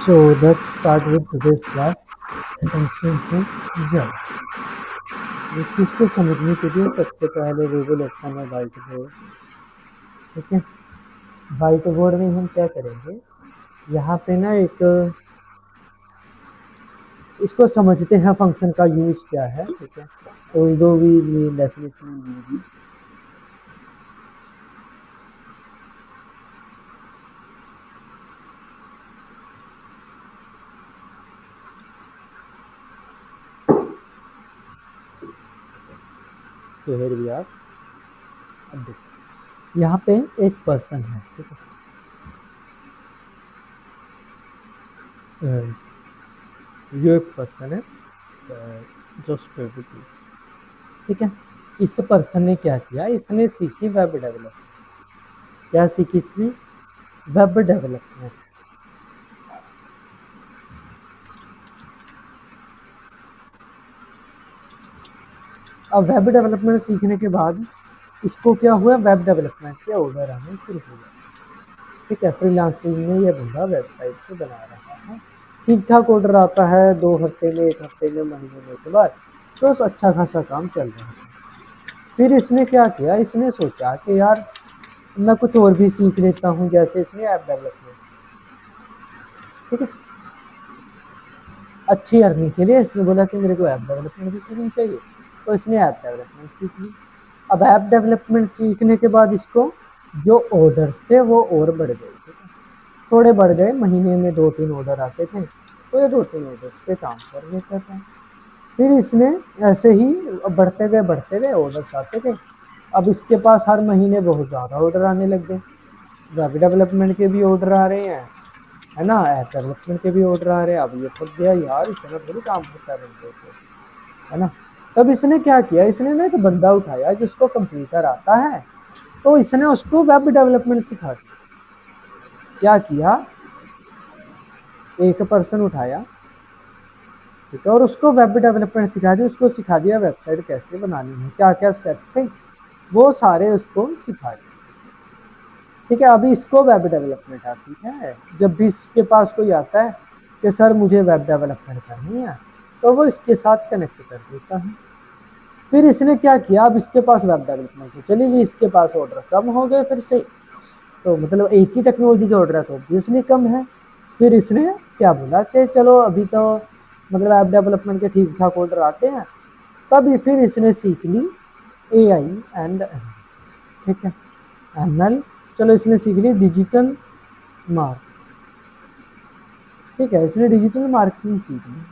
So let's start with today's class, functions in Java. इस चीज़ को समझने के लिए सबसे पहले we will open a white board. ठीक है, व्हाइट बोर्ड में हम क्या करेंगे, यहाँ पे ना एक इसको समझते हैं फंक्शन का यूज क्या है. ठीक है, although we will definitely use so here we are. अब देखो यहाँ पे एक पर्सन है. ठीक है, ये एक पर्सन है जो स्क्वेयर. ठीक है, इस पर्सन ने क्या किया, इसने सीखी वेब डेवलपमेंट. क्या सीखी इसने? Web development. अब वेब डेवलपमेंट सीखने के बाद इसको क्या हुआ, वेब डेवलपमेंट के ऑर्डर आने शुरू हो गए. ठीक है, फ्रीलांसिंग में ये बंदा वेबसाइट से बना रहा है, ठीक ठाक ऑर्डर आता है 2 हफ्ते में, 1 हफ्ते में, महीने में के बाद, तो अच्छा खासा काम चल रहा है. फिर इसने क्या किया, इसने सोचा कि यार मैं कुछ और भी सीख लेता हूँ. जैसे इसने ऐप डेवलपमेंट सीखी. ठीक है, अच्छी अर्निंग के लिए इसने बोला कि मेरे को ऐप डेवलपमेंट भी सीखनी चाहिए, तो इसने ऐप डेवलपमेंट सीख ली. अब ऐप डेवलपमेंट सीखने के बाद इसको जो ऑर्डर्स थे वो और बढ़ गए. थोड़े बढ़ गए, महीने में 2-3 ऑर्डर आते थे, तो ये 2-3 ऑर्डर्स पे काम कर लेता था. फिर इसने ऐसे ही बढ़ते गए ऑर्डर्स आते थे. अब इसके पास हर महीने बहुत ज़्यादा ऑर्डर आने लग गए. वेब डेवलपमेंट के भी ऑर्डर आ रहे हैं, है ना, ऐप डेवलपमेंट के भी ऑर्डर आ रहे हैं. अब ये थक गया, यार इतना थोड़ी काम होता है ना. तब इसने क्या किया, इसने ना एक बंदा उठाया जिसको कंप्यूटर आता है, तो इसने उसको वेब डेवलपमेंट सिखा दिया. क्या किया, एक पर्सन उठाया, ठीक है, और उसको वेब डेवलपमेंट सिखा दिया. उसको सिखा दिया वेबसाइट कैसे बनानी है, क्या क्या स्टेप थे वो सारे उसको सिखा दिए. ठीक है, अभी इसको वेब डेवलपमेंट आती है. जब भी इसके पास कोई आता है कि सर मुझे वेब डेवलपमेंट करनी है, तो वो इसके साथ कनेक्ट कर देता है. फिर इसने क्या किया, अब इसके पास वेब डेवलपमेंट की चली गई, इसके पास ऑर्डर कम हो गए फिर से. तो मतलब एक ही टेक्नोलॉजी के ऑर्डर है तो ऑब्वियसली कम है. फिर इसने क्या बोला कि चलो अभी तो मतलब ऐप डेवलपमेंट के ठीक ठाक ऑर्डर आते हैं. तब फिर इसने सीख ली AI एंड ML. ठीक है, ML, चलो इसने सीख ली डिजिटल मार्केटिंग. ठीक है, इसने डिजिटल मार्केटिंग सीख ली.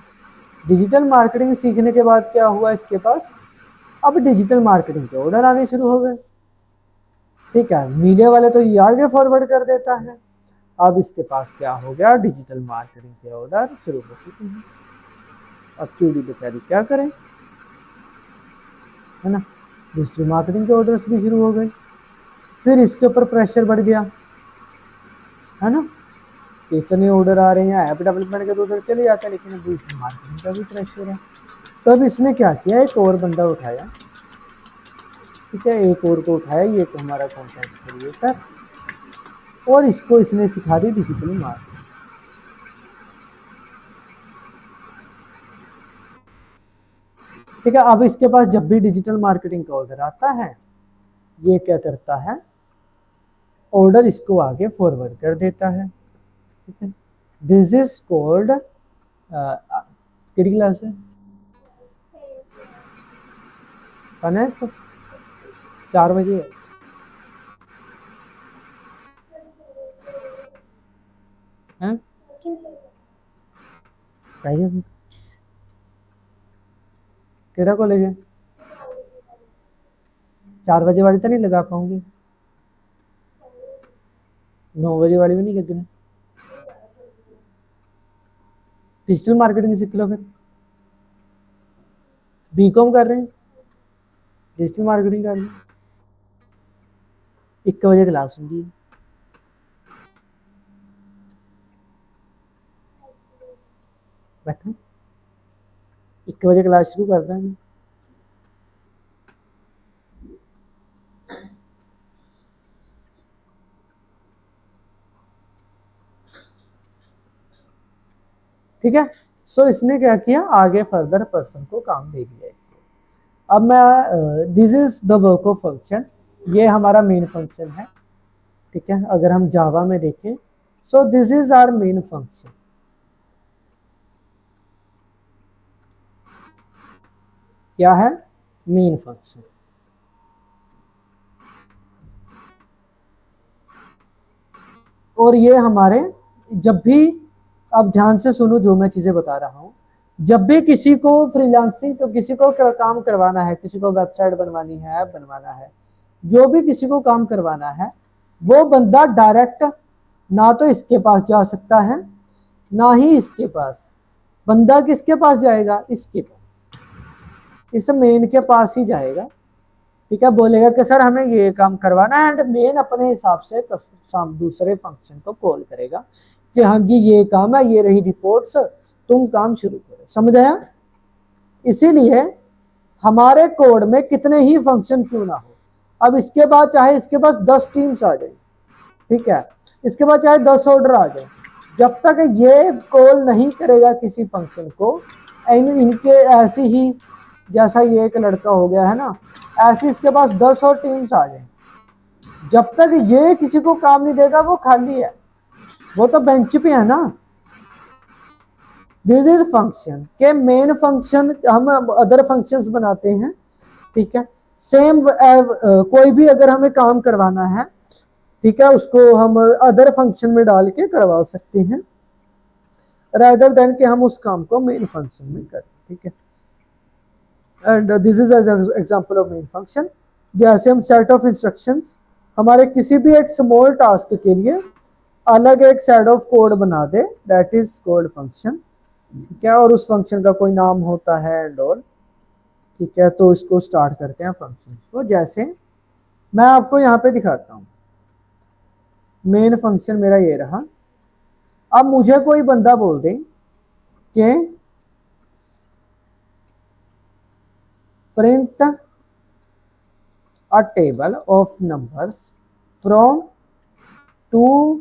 डिजिटल मार्केटिंग सीखने के बाद क्या हुआ इसके पास, अब डिजिटल मार्केटिंग के ऑर्डर आने शुरू हो गए. ठीक है, मीडिया वाले तो ये आगे फॉरवर्ड कर देता है. अब इसके पास क्या हो गया, डिजिटल मार्केटिंग के ऑर्डर शुरू हो चुके हैं. अब चूड़ी बेचारी क्या करें, है ना, डिजिटल मार्केटिंग के ऑर्डर्स भी शुरू हो गए. फिर इसके ऊपर प्रेशर बढ़ गया, है ना. इतने ऑर्डर आ रहे हैं, ऐप डेवलपमेंट के तो उधर चले जाते हैं, लेकिन अभी मार्केटिंग का भी प्रेशर है. तब इसने क्या किया, एक और बंदा उठाया. ठीक है, एक और को उठाया, ये एक हमारा कंटेंट क्रिएटर, और इसको इसने सिखा दी डिजिटल मार्केटिंग. ठीक है, अब इसके पास जब भी डिजिटल मार्केटिंग का ऑर्डर आता है, ये क्या करता है, ऑर्डर इसको आगे फॉरवर्ड कर देता है. ठीक है, दिस इज कॉल्ड कितनी क्लास है, फाइनेंस. 4 बजे है. हैं? तेरा कॉलेज है, 4 बजे वाली तो नहीं लगा पाऊंगी, 9 बजे वाली भी नहीं करती. डिजिटल मार्केटिंग सीख लो फिर, बीकॉम कर रहे हैं, डिजिटल मार्केटिंग कर रहे हैं. 1 बजे क्लास होंगी, बैठा 1 बजे क्लास शुरू कर देंगे. ठीक है। सो इसने क्या किया, आगे फर्दर पर्सन को काम दे दिया। अब मैं this is the work of function, ये हमारा मेन फंक्शन है। ठीक है, अगर हम जावा में देखें, so this is our main function. क्या है, मेन फंक्शन। और ये हमारे, जब भी, अब ध्यान से सुनो जो मैं चीजें बता रहा हूं, जब भी किसी को फ्रीलांसिंग, तो किसी को काम करवाना है, किसी को वेबसाइट बनवानी है, ऐप बनवाना है, जो भी किसी को काम करवाना है, वो बंदा डायरेक्ट ना तो इसके पास जा सकता है, ना ही इसके पास। बंदा किसके पास जाएगा, इसके पास, इस मेन के पास ही जाएगा। ठीक है, बोलेगा कि सर हमें ये काम करवाना है, एंड मेन अपने हिसाब से दूसरे फंक्शन को कॉल करेगा कि हाँ जी ये काम है, ये रही रिपोर्ट्स, तुम काम शुरू करो। समझ आया? इसीलिए हमारे कोड में कितने ही फंक्शन क्यों ना हो, अब इसके बाद चाहे इसके पास 10 टीम्स आ जाए, ठीक है, इसके बाद चाहे 10 ऑर्डर आ जाए, जब तक ये कॉल नहीं करेगा किसी फंक्शन को, इनके ऐसी ही, जैसा ये एक लड़का हो गया है ना, ऐसे इसके पास 10 और टीम्स आ जाए, जब तक ये किसी को काम नहीं देगा वो खाली है, वो तो बेंच पे है ना। दिस इज फंक्शन के मेन फंक्शन, हम अदर फंक्शंस बनाते हैं। ठीक है, सेम कोई भी अगर हमें काम करवाना है, ठीक है, उसको हम अदर फंक्शन में डाल के करवा सकते हैं, रादर देन कि हम उस काम को मेन फंक्शन में करें। ठीक है, and this is example of main function. जैसे हम सेट ऑफ इंस्ट्रक्शंस, हमारे किसी भी एक स्मॉल टास्क के लिए अलग एक सेट ऑफ कोड बना दे, दैट इज कोड फंक्शन। ठीक है, और उस फंक्शन का कोई नाम होता है एंड ऑल। ठीक है, तो इसको स्टार्ट करते हैं फंक्शन को। जैसे मैं आपको यहाँ पे दिखाता हूँ, मेन फंक्शन मेरा ये रहा। अब मुझे कोई बंदा बोल दे कि print a table of numbers from two,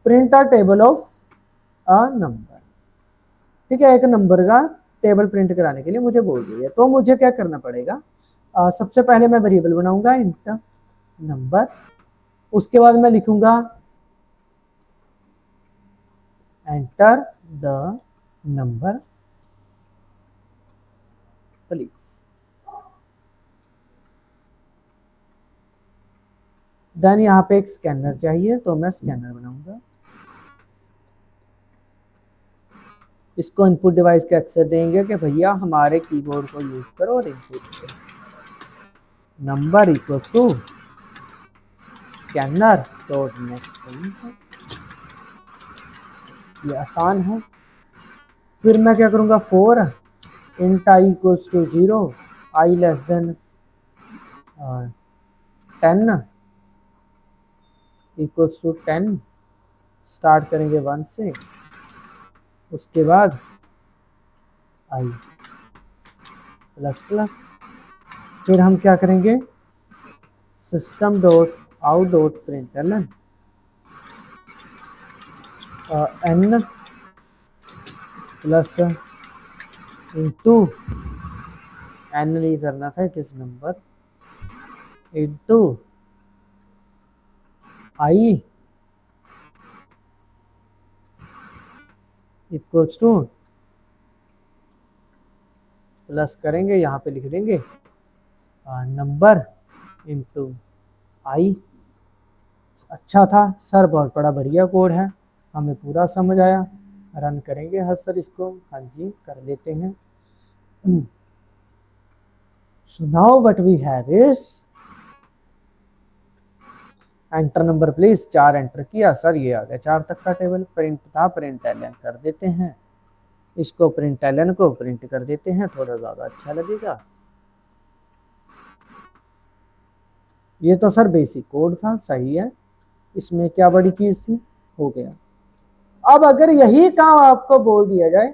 print a table of a number. ठीक है, एक नंबर का टेबल प्रिंट कराने के लिए मुझे बोल दिया, तो मुझे क्या करना पड़ेगा, सबसे पहले मैं वेरिएबल बनाऊंगा इंट नंबर, उसके बाद मैं लिखूंगा enter the number please. Then यहाँ पे एक स्कैनर चाहिए, तो मैं स्कैनर बनाऊंगा। इसको इनपुट डिवाइस का एक्सेस देंगे कि भैया हमारे कीबोर्ड को यूज करो और इनपुट करो। Number equals to scanner dot next. ये आसान है। फिर मैं क्या करूँगा, 4 int i equals to 0, i less than 10 equals to 10, start करेंगे 1 से, उसके बाद आई प्लस प्लस। फिर हम क्या करेंगे, system dot out dot print n plus into, n नहीं करना था, it is number, into i equals to, plus करेंगे, यहाँ पे लिख देंगे नंबर इंटू आई। अच्छा था सर, बहुत बड़ा बढ़िया कोड है, हमें पूरा समझ आया। रन करेंगे, हाँ सर इसको, हाँ जी कर लेते हैं। So now what we have is enter number please, 4 enter किया सर, ये आ गया 4 तक का टेबल। प्रिंट था, प्रिंट एलन कर देते हैं, इसको प्रिंट एलन को प्रिंट कर देते हैं, थोड़ा ज़्यादा अच्छा लगेगा। ये तो सर बेसिक कोड था, सही है, इसमें क्या बड़ी चीज़ थी, हो गया। अब अगर यही काम आपको बोल दिया जाए,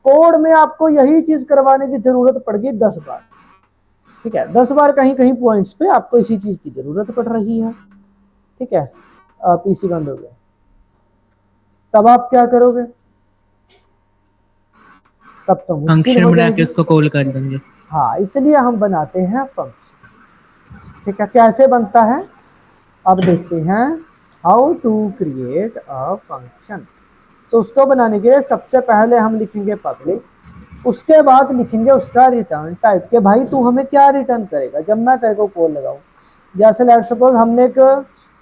कोड में आपको यही चीज़ करवाने की ज़रूरत पड़ गई 10 बार, ठीक है, 10 बार कहीं कहीं पॉइंट्स पे आपको इसी चीज़ की ज़रूरत पड़ रही है, ठीक है, पीसी बंद हो गया, तब आप क्या करोगे, तब तो मुश्किल फंक्शन हो बना के जाएगी। उसको कॉल कर देंगे। हाँ, इसलिए हम बनाते हैं फंक्शन। ठीक है, कैसे बनता है अब देखते हैं। How to create a function. तो उसको बनाने के लिए सबसे पहले हम लिखेंगे पब्लिक, उसके बाद लिखेंगे उसका रिटर्न टाइप के भाई तू हमें क्या रिटर्न करेगा जब मैं तेरे को कॉल लगाऊं। जैसे लेट सपोज हमने एक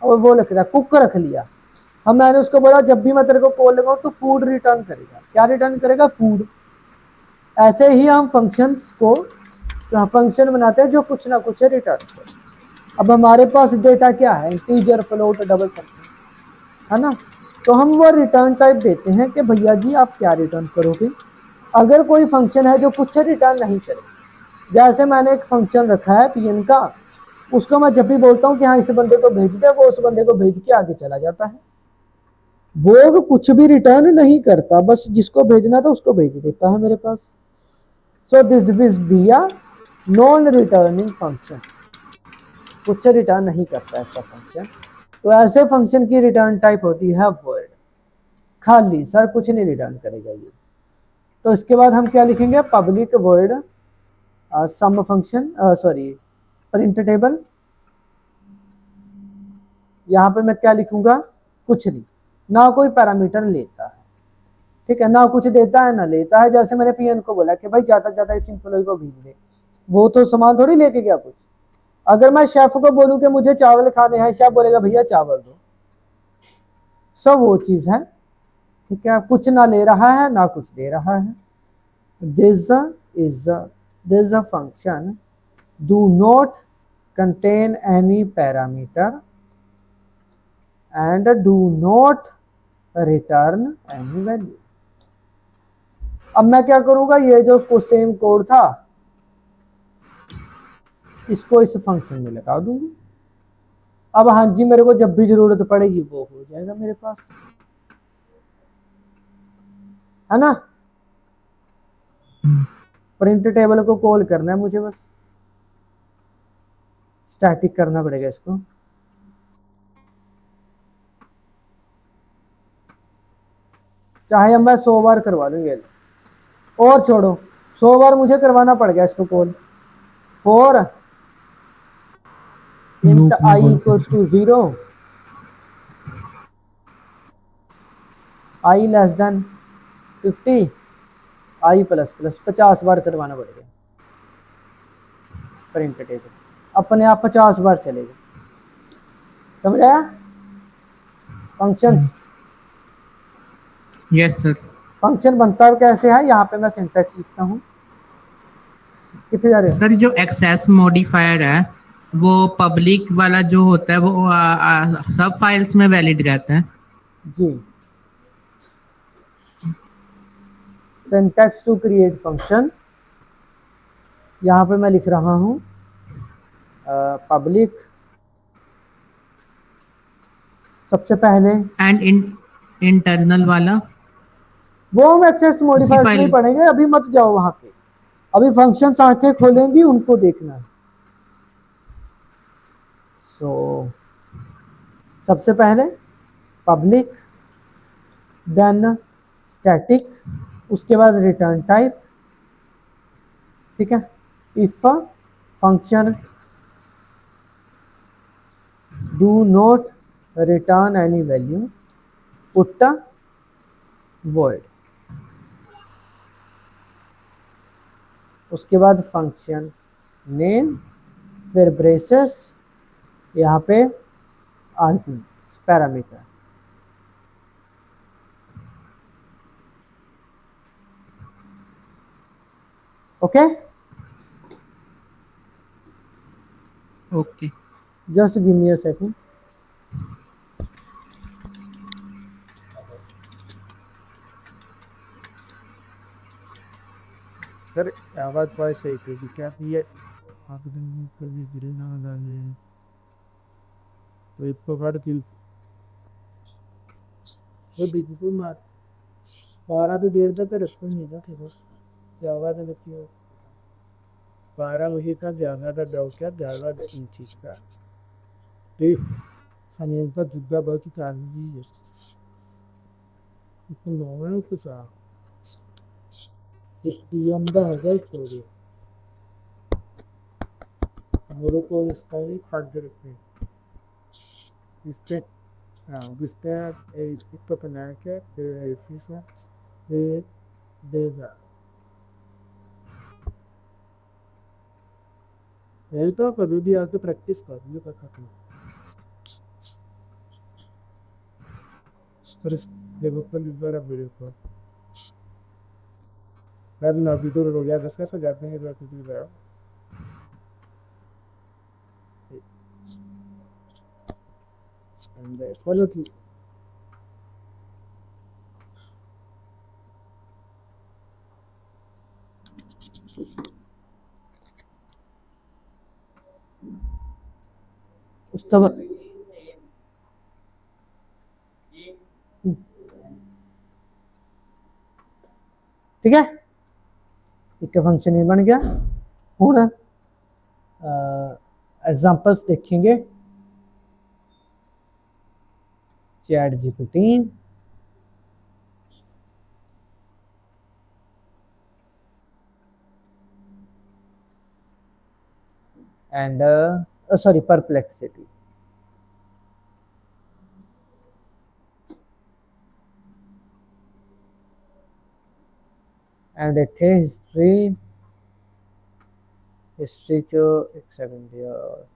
वो लिख रहा कुक रख लिया, मैंने उसको बोला जब भी मैं तेरे को कॉल लगाऊं तो फूड रिटर्न करेगा। क्या रिटर्न करेगा? फूड। ऐसे ही हम फंक्शंस को फंक्शन बनाते हैं जो कुछ ना कुछ रिटर्न करे। अब हमारे पास डेटा क्या है? इंटीजर, फ्लोट, डबल समथिंग, है ना। तो हम वो रिटर्न टाइप देते हैं कि भैया जी आप क्या रिटर्न करोगे। अगर कोई फंक्शन है जो कुछ रिटर्न नहीं करे, जैसे मैंने एक फंक्शन रखा है पीएन का, उसको मैं जब भी बोलता हूँ कि हाँ इस बंदे को भेज दे, वो उस बंदे को भेज के आगे चला जाता है। वो कुछ भी रिटर्न नहीं करता, बस जिसको भेजना था उसको भेज देता है मेरे पास। So this will be a non returning function, कुछ रिटर्न नहीं करता ऐसा फंक्शन। तो ऐसे फंक्शन की रिटर्न टाइप होती है वर्ड, खाली सर कुछ नहीं रिटर्न करेगा ये। तो इसके बाद हम क्या लिखेंगे? पब्लिक वर्ड सम फंक्शन, सॉरी प्रिंट टेबल। यहां पर मैं क्या लिखूंगा? कुछ नहीं, ना कोई पैरामीटर लेता है, ठीक है, ना कुछ देता है ना लेता है। जैसे मैंने पीएन को बोला कि भाई ज्यादा ज्यादा इस एम्प्लॉय को भेज दे, वो तो सामान थोड़ी लेके गया कुछ। अगर मैं शेफ को बोलूं कि मुझे चावल खाने हैं, शेफ बोलेगा भैया चावल दो। सब वो चीज है, ठीक है, कुछ ना ले रहा है ना कुछ दे रहा है। This is this function do not contain any parameter and do not return any value। अब मैं क्या करूंगा? ये जो सेम कोड था इसको इस फंक्शन में लगा दूंगा। अब हाँ जी, मेरे को जब भी जरूरत पड़ेगी वो हो जाएगा मेरे पास, है ना। प्रिंट टेबल को कॉल करना है मुझे, बस स्टैटिक करना पड़ेगा इसको। चाहे अब मैं 100 बार करवा लूँ ये, और छोड़ो 100 बार मुझे करवाना पड़ गया इसको कॉल। फॉर int लूप में i कॉल equals करेंगे। to 0, i less then 50, i plus plus 50 बार करवाना पड़ेगा प्रिंट टेबल, अपने आप 50 बार चलेगा। समझ आया? Functions, yes sir. फंक्शन बनता है कैसे है, यहाँ पे मैं सिंटैक्स लिखता हूँ। कितने जा रहे हो? सर जो एक्सेस मॉडिफायर है वो पब्लिक वाला जो होता है वो सब फाइल्स में वैलिड रहता है। जी, सिंटैक्स टू क्रिएट फंक्शन, यहाँ पे मैं लिख रहा हूँ पब्लिक सबसे पहले। एंड इंटरनल वाला वो हम एक्सेस उसी मॉडिफायर्स में ही फाइल। पढ़ेंगे, अभी मत जाओ वहां पे, अभी फंक्शंस आंखें खोलेंगी उनको देखना है। सो सबसे पहले पब्लिक, देन स्टैटिक, उसके बाद रिटर्न टाइप, ठीक है। If function do not return any value put word, उसके बाद फंक्शन नेम, फिर ब्रेसेस, यहाँ पे arguments parameter. Okay, okay. Just give me a second. Sir आवाज पास सही क्योंकि क्या ये आप कभी गिरे ना लगे तो इसको काट के वो बिल्कुल मार 12 तो देर तक रखो नहीं था फिर जावा तो देखियो 12 बजे का जाना था डॉ क्या जावा इन चीज का ठीक समय का जुग्गा बहुत चांदी है इसको नॉर्मल कुछ आ HTM ਦਾ ਹੈਗਾ स्टोरेज मेरे को इसका ही 100 रुपये इस पे this tab a pick up an anchor the efficient the data यही तो कभी भी आके प्रैक्टिस कर लियो पता नहीं पर इस डेवलपर यूजर है मेरे को मैं अभी तो हो गया 10 कैसे जाते हैं बात की है and follow to उसका ठीक है एक फंक्शन ये बन गया हूँ एग्जांपल्स देखेंगे chat GPT and sorry perplexity and a history to examine the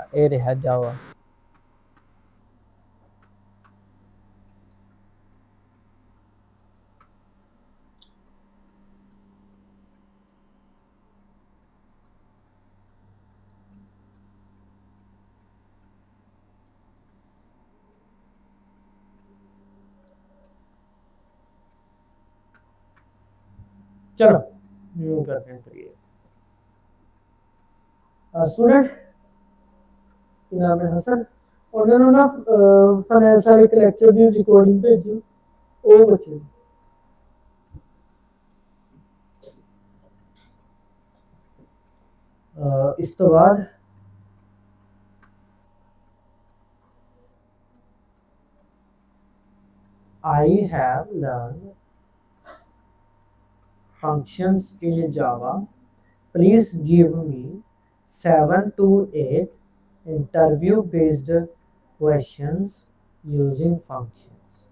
ये रहा जावा चलो न्यू करते हैं क्रिएट स्टूडेंट की नाम है हसन और उन्होंने ना फाइनेंस वाले एक लेक्चर की रिकॉर्डिंग भेजी वो बच्चे इस तो बाद I have learned functions in Java. Please give me 7 to 8 interview-based questions using functions.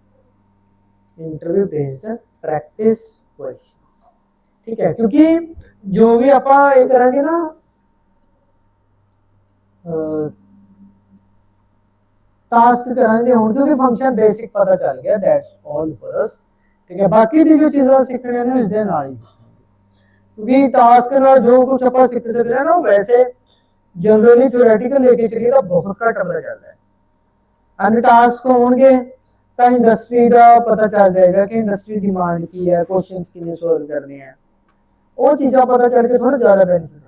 Interview-based practice questions. ठीक है क्योंकि जो भी आप ये करेंगे ना टास्क कराएंगे ਹੁਣ ਕਿਉਂਕਿ ਫੰਕਸ਼ਨ ਬੇਸਿਕ ਪਤਾ ਚੱਲ ਗਿਆ ਦੈਟਸ ਆਲ ਫॉर ਅਸ ਠੀਕ ਹੈ ਬਾਕੀ ਦੀ ਜੋ ਚੀਜ਼ਾਂ ਸਿੱਖਣੀਆਂ ਨੇ ਇਸ ਦੇ ਨਾਲ ਹੀ ਕਿਉਂਕਿ ਟਾਸਕ ਨਾਲ ਜੋ ਕੁਝ ਆਪਾਂ ਸਿੱਖ ਸਕਦੇ ਹਾਂ ਨਾ ਵੈਸੇ जनरली थ्योरेटिकल लेके चलिए तो बहुत घट पता चलता है एंड टास्क होंगे तो इंडस्ट्री का पता चल जाएगा कि इंडस्ट्री डिमांड की है क्वेश्चंस कितने सॉल्व करने हैं वो चीज़ें पता चल के थोड़ा ज़्यादा बेनिफिट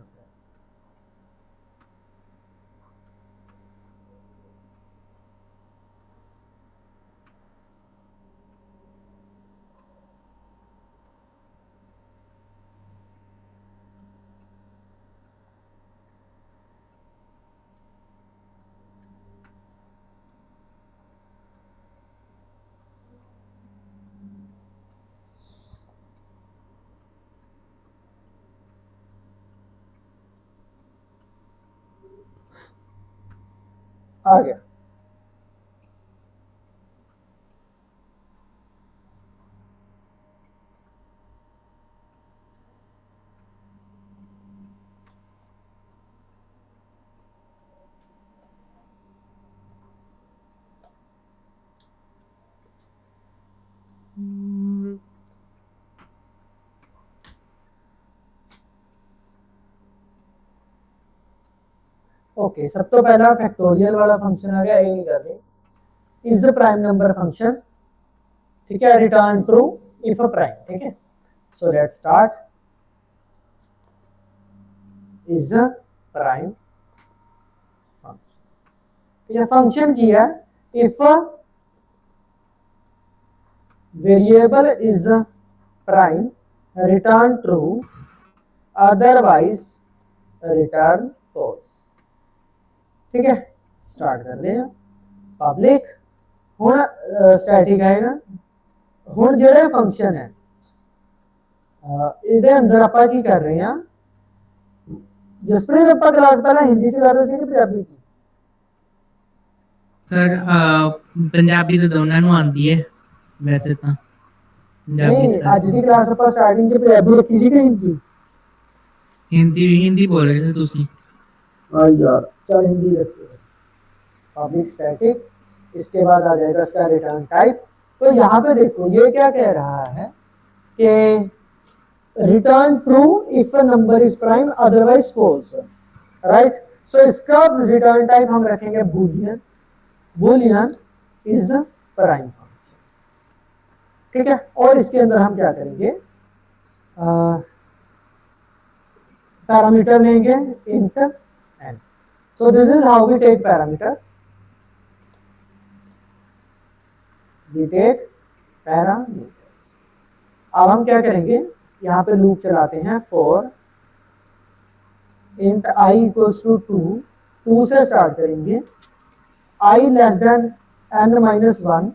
आ गया ओके सब तो पहला फैक्टोरियल वाला फंक्शन आ गया ये नहीं कर रहे is the prime number function ठीक है return true if a prime ठीक है so let's start is the prime function ये फंक्शन किया, if variable is prime return true, otherwise return false. ठीक है, स्टार्ट कर रहे हैं पब्लिक। हुण स्टैटिक आएगा। हुण जेड़ा फंक्शन है ਇਹਦੇ ਅੰਦਰ ਆਪਾਂ ਕੀ ਕਰ ਰਹੇ ਹਾਂ, ਜਸਪ੍ਰੀਤ ਆਪਾਂ ਕਲਾਸ ਪਹਿਲਾਂ ਹਿੰਦੀ ਚ ਕਰ ਰਹੇ ਸੀ ਕਿ ਪੰਜਾਬੀ ਚ? सर पंजाबी तो दोनों ਨੂੰ ਆਉਂਦੀ ਹੈ ਵੈਸੇ ਤਾਂ ਪੰਜਾਬੀ ਨਹੀਂ, ਅੱਜ ਦੀ ਕਲਾਸ ਆਪਾਂ ਸਟਾਰਟਿੰਗ ਚ ਪੰਜਾਬੀ ਰੱਖੀ ਸੀ ਕਿ ਹਿੰਦੀ? हिंदी बोल रहे थे तुसी। हाँ यार, चल हिंदी रखते हैं। पब्लिक स्टैटिक, इसके बाद आ जाएगा इसका रिटर्न टाइप। तो यहाँ पे देखो ये क्या कह रहा है कि return true if a number is prime otherwise false, right. So इसका रिटर्न टाइप हम रखेंगे Boolean, Boolean is prime function. ठीक है, और इसके अंदर हम क्या करेंगे, पैरामीटर लेंगे int n। so this is how we take parameter, we take parameters। अब हम क्या करेंगे, यहाँ पे लूप चलाते हैं for int i equals to 2 से स्टार्ट करेंगे, i less than n minus 1,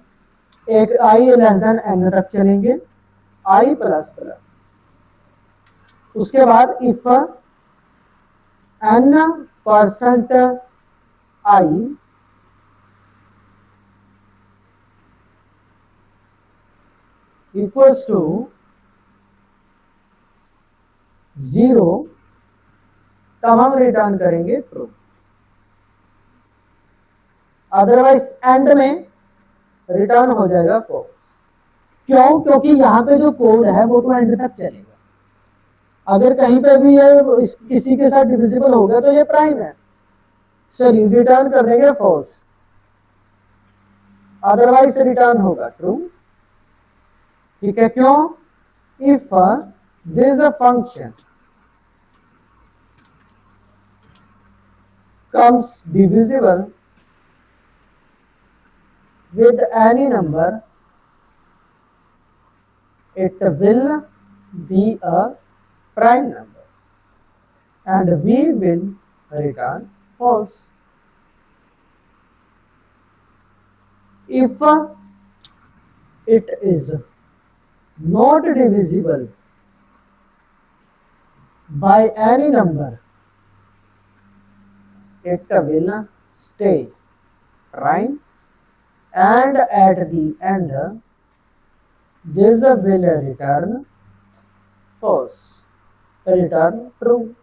एक i लेस देन n तक चलेंगे, i प्लस प्लस। उसके बाद if n% i equals to 0, तब हम रिटर्न करेंगे ट्रू, अदरवाइज एंड में रिटर्न हो जाएगा फॉल्स। क्यों? क्योंकि यहाँ पे जो कोड है वो तो एंड तक चलेगा। अगर कहीं पे भी ये किसी के साथ डिविजिबल हो गया तो ये प्राइम है, चलिए रिटर्न कर देंगे फॉल्स, अदरवाइज रिटर्न होगा ट्रू। ठीक है, क्यों? If this a function comes divisible with any number, it will be a prime number and we will return false। if it is not divisible by any number, it will stay prime and at the end this will return false, return true।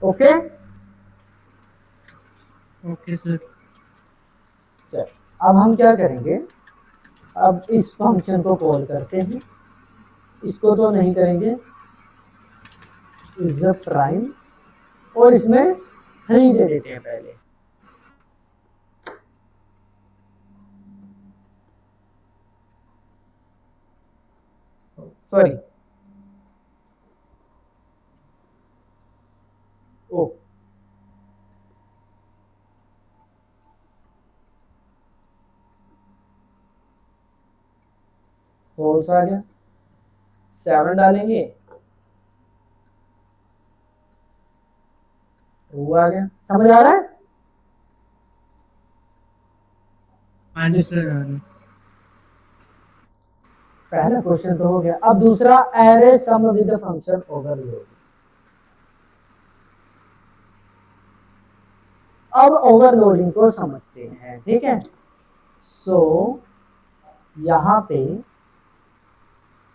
Okay okay sir. चल, अब हम क्या करेंगे, अब इस function को call करते हैं, इसको तो नहीं करेंगे, इज प्राइम, और इसमें 3 दे देते हैं पहले। सॉरी, ओ फॉल्स आ गया, 7 डालेंगे, 2 आ गया। समझ आ रहा है? हाँ जी सर। पहला क्वेश्चन तो हो गया। अब दूसरा, array sum with function overload. अब ओवरलोडिंग को समझते हैं। ठीक है, सो यहां पे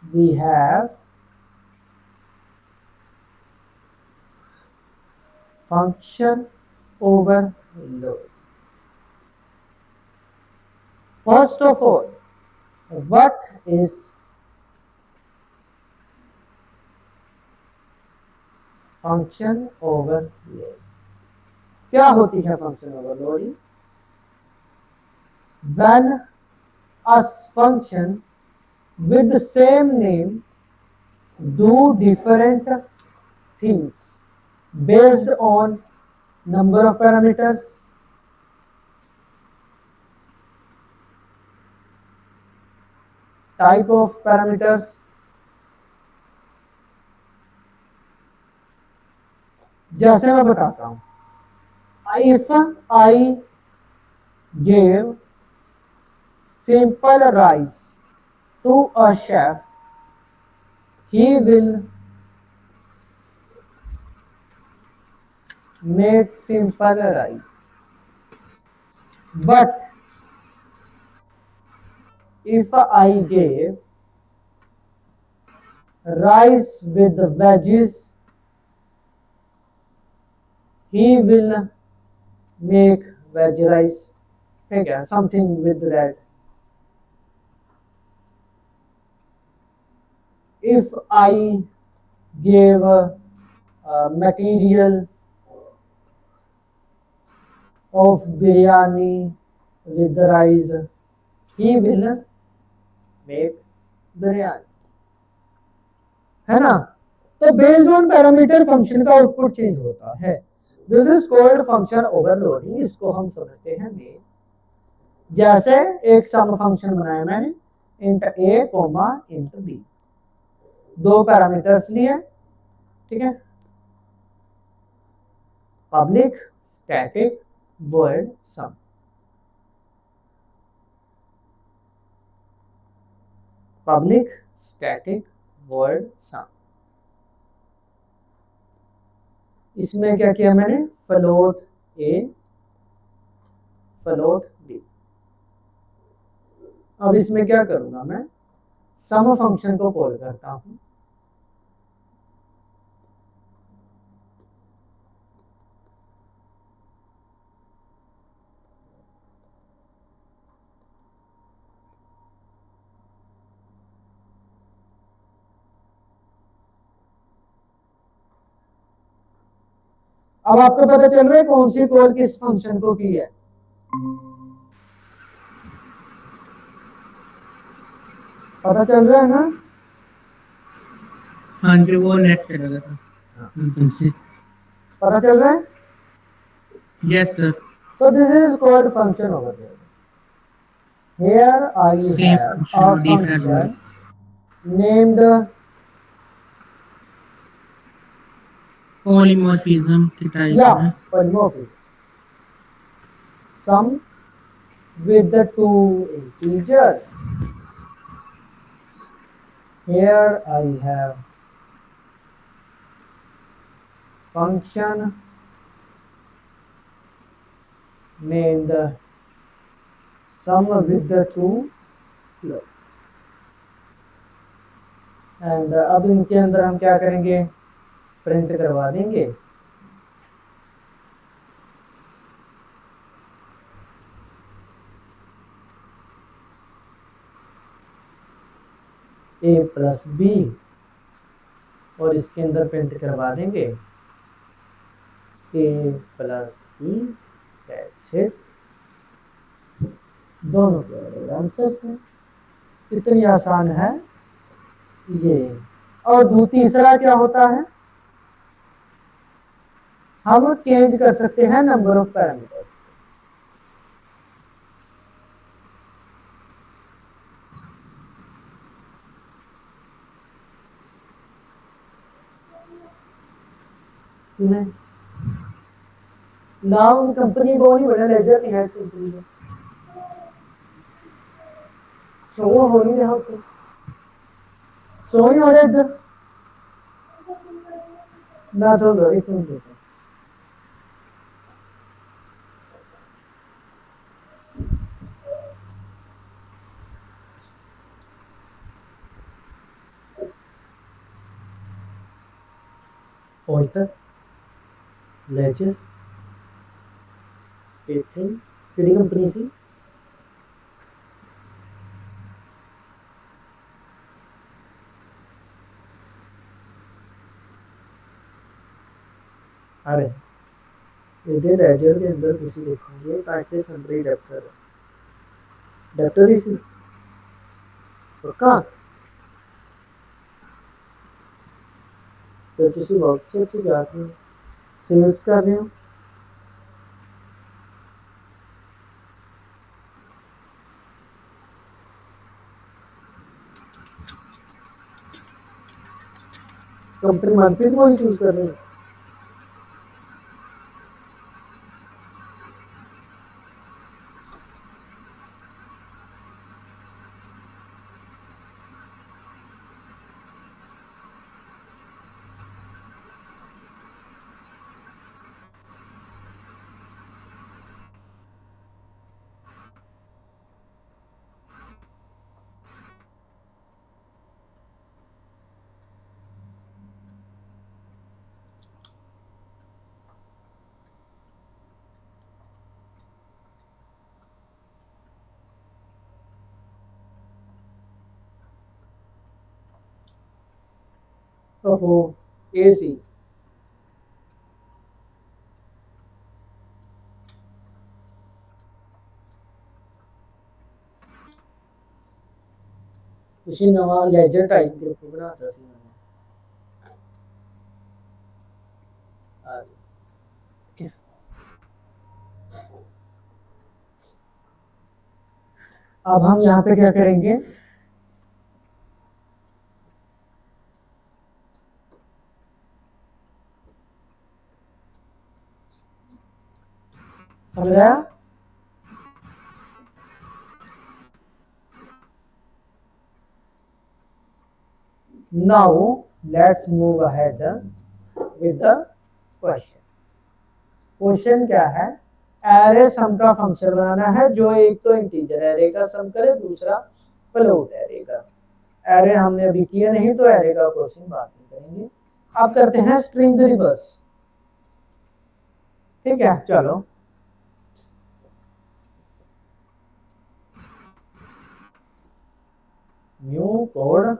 we have function overload. First of all, what is function overload? क्या होती है function overloading? When a function with the same name do different things based on number of parameters, type of parameters, जैसे मैं बताता हूं, if I gave simple rice to a chef, he will make simple rice. But if I gave rice with veggies, he will make veg rice. ठीक है, something with that. If I gave material of biryani with the rice, he will make biryani. है ना? तो based on parameter function का output change होता है. This is called function overloading. इसको हम समझते हैं मेन. जैसे एक सम फंक्शन बनाया मैंने, इंट ए कोमा इंट बी, दो पैरामीटर्स लिए, ठीक है, public static void sum. Public static void sum. इसमें क्या किया मैंने, फ्लोट ए फ्लोट बी. अब इसमें क्या करूंगा मैं, सम फंक्शन को कॉल करता हूं. अब आपको पता चल रहा है कौन सी कॉल किस फंक्शन को की है. पता चल रहा है ना. हाँ जी, वो नेट चला गया था. पता चल रहा है. Yes sir. So this is called function overloading. Here I have a function named polymorphism की टाइप है. polymorphism. Sum with the two integers. Here I have function named sum with the two floats. And अब इनके अंदर हम क्या करेंगे, print करवा देंगे a प्लस बी, और इसके अंदर प्रिंट करवा देंगे a plus b. That's it. दोनों के आंसर्स हैं. इतनी आसान है ये. और तीसरा क्या होता है, हम चेंज कर सकते हैं नंबर ऑफ पैरामीटर्स. नाम कंपनी को नहीं बना, लेजर नहीं है इस कंपनी में. शो हो नहीं रहा, तो शो नहीं हो रहा इधर ना. तो एक मिनट ऑल्टर लेजर एथिन किड़ी कंपनी सी. अरे ਇਹਦੇ ਲੈਜਰ ਦੇ ਅੰਦਰ ਤੁਸੀਂ ਦੇਖੋਗੇ ਤਾਂ ਇੱਥੇ ਸੰਬਰੀ ਡੈਪਟਰ ਡੈਪਟਰ ਹੀ ਸੀ. ਪੱਕਾ फिर किसी वक्त से जाके सेल्स कर रहे हो, कंपनी मनप्रीत को ही चूज कर रहे हो। ओहो, एसी उसी नवा लेजर टाइप ग्रुप बनाता सी मैंने। अब हम यहाँ पे क्या करेंगे, समझ आया? Now let's move ahead with the question. Question क्या है, एरे सम का फंक्शन बनाना है जो एक तो इंटीजर एरे का सम करे, दूसरा फ्लोट एरे का। एरे हमने अभी किया नहीं तो एरे का क्वेश्चन बाद में करेंगे। अब करते हैं स्ट्रिंग रिवर्स। ठीक है, चलो न्यू कोड,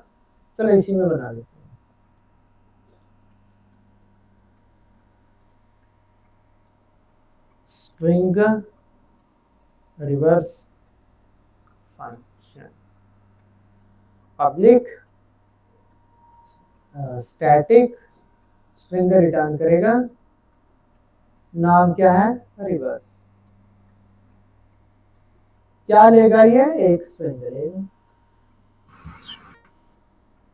चलो इसी में बना लेते हैं। String reverse function, public static string return करेगा, नाम क्या है रिवर्स। क्या लेगा ये, एक स्ट्रिंग लेगा।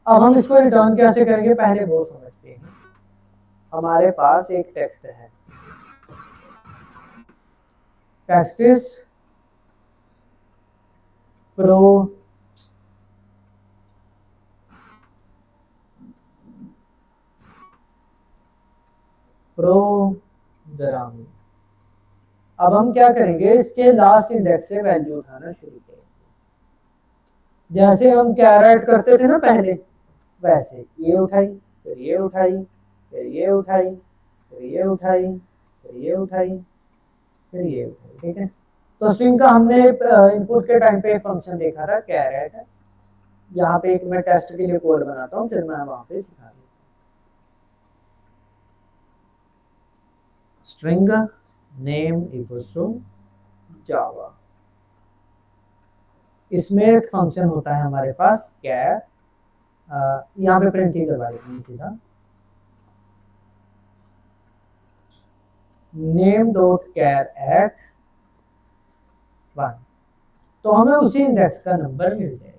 अब हम इसको रिटर्न कैसे करेंगे पहले वो समझते हैं। हमारे पास एक टेक्स्ट है, टेक्स्ट इज प्रोग्राम। अब हम क्या करेंगे, इसके लास्ट इंडेक्स से वैल्यू उठाना शुरू करेंगे। जैसे हम कैरेट करते थे ना पहले, वैसे ये उठाई, फिर ये उठाई, फिर ये उठाई, फिर ये उठाई, फिर ये उठाई, फिर ये उठाई। ठीक है, तो स्ट्रिंग का हमने इनपुट के टाइम पे एक फंक्शन देखा था कैरेट। यहाँ पे एक मैं टेस्ट के लिए कोड बनाता हूँ, फिर मैं वहां पे सिखा दूँ। String name equals to Java, इसमें एक फंक्शन होता है हमारे पास कैर, यहाँ पे प्रिंटिंग करवा देते हैं सीधा, नेम डॉट कैर एट 1, तो हमें उसी इंडेक्स का नंबर मिल जाएगा।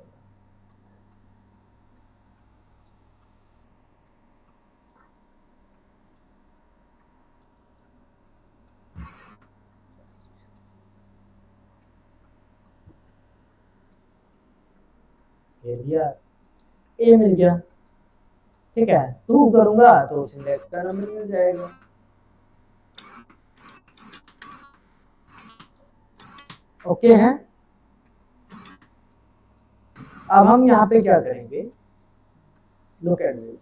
ए मिल गया। ठीक है, 2 करूंगा तो उस इंडेक्स का नंबर मिल जाएगा। ओके है। अब हम यहाँ पे क्या करेंगे, लुक एट दिस,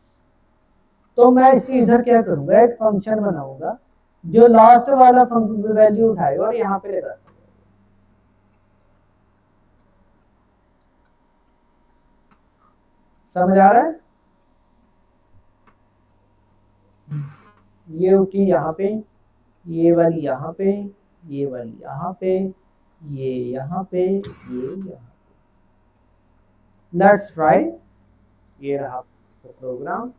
तो मैं इसकी इधर क्या करूंगा, एक फंक्शन बनाऊंगा जो लास्ट वाला वैल्यू उठाएगा और यहाँ पे ले जाएगा। समझ आ रहा है? ये उठी यहाँ पे, ये वाली यहाँ पे, ये वाली यहाँ पे, ये यहाँ पे, ये यहाँ पे। लेट्स ट्राई, ये रहा प्रोग्राम।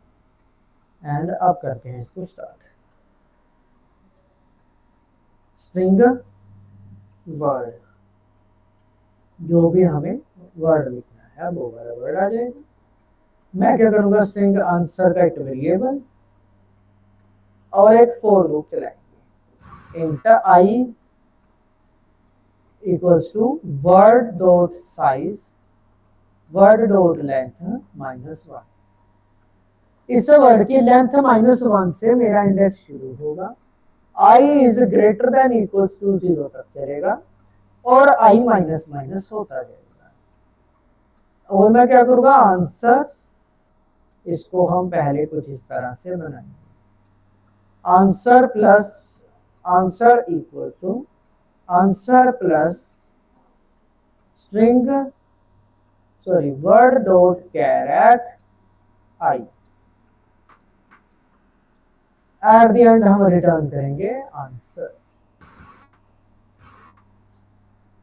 एंड अब करते हैं इसको स्टार्ट। स्ट्रिंग वर्ड, जो भी हमें वर्ड लिखना है वो वाला वर्ड आ जाएगा। मैं क्या करूंगा, स्ट्रिंग आंसर का एक वेरिएबल और एक फॉर लूप चलाएंगे। Int i equals to word dot size word dot length -1। इस वर्ड की लेंथ -1 से मेरा इंडेक्स शुरू होगा, i is greater than equals to 0 तक चलेगा और i माइनस माइनस होता जाएगा। और मैं क्या करूंगा, आंसर, इसको हम पहले कुछ इस तरह से बनाएंगे। Answer plus answer equal to answer plus string word dot char at i. At the end हम रिटर्न करेंगे आंसर।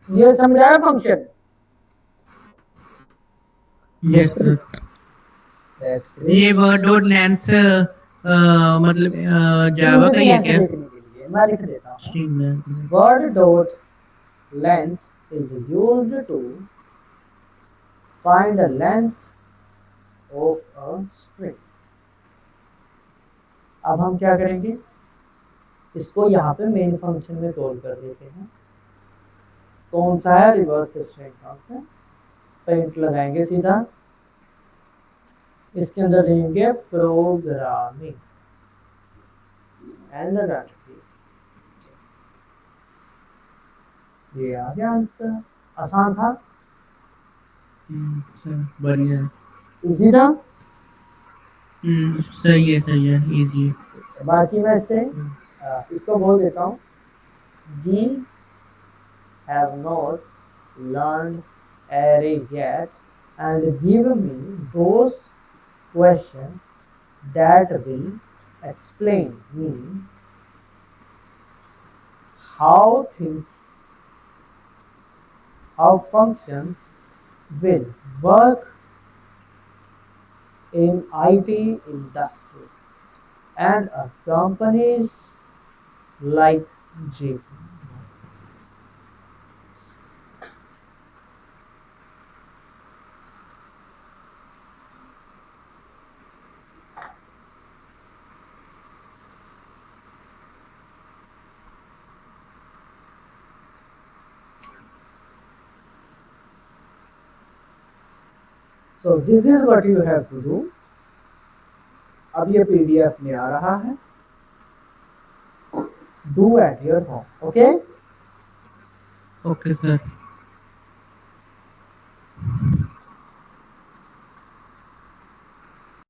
ये समझाया फंक्शन? Yes sir. ये वर्ड डॉट लेंथ मतलब जावा का ही है क्या? देखने के लिए मैं लिख देता हूँ, word dot length is used to find the length of a string. अब हम क्या करेंगे, इसको यहाँ पे मेन फंक्शन में कॉल कर देते हैं। कौन सा है, रिवर्स स्ट्रिंग फंक्शन। पेंट लगाएंगे सीधा, इसके अंदर देंगे प्रोग्रामिंग एंड रन प्लीज। ये आ गया आंसर। आसान था, सर बढ़िया, इजी था। सही है इजी। बाकी मैं इससे इसको बोल देता हूँ, जी have not learn array yet and give me those questions that will explain me how functions will work in IT industry and companies like JP. So this is what you have to do. अब ये PDF में आ रहा है, do at your home. Okay? Okay sir.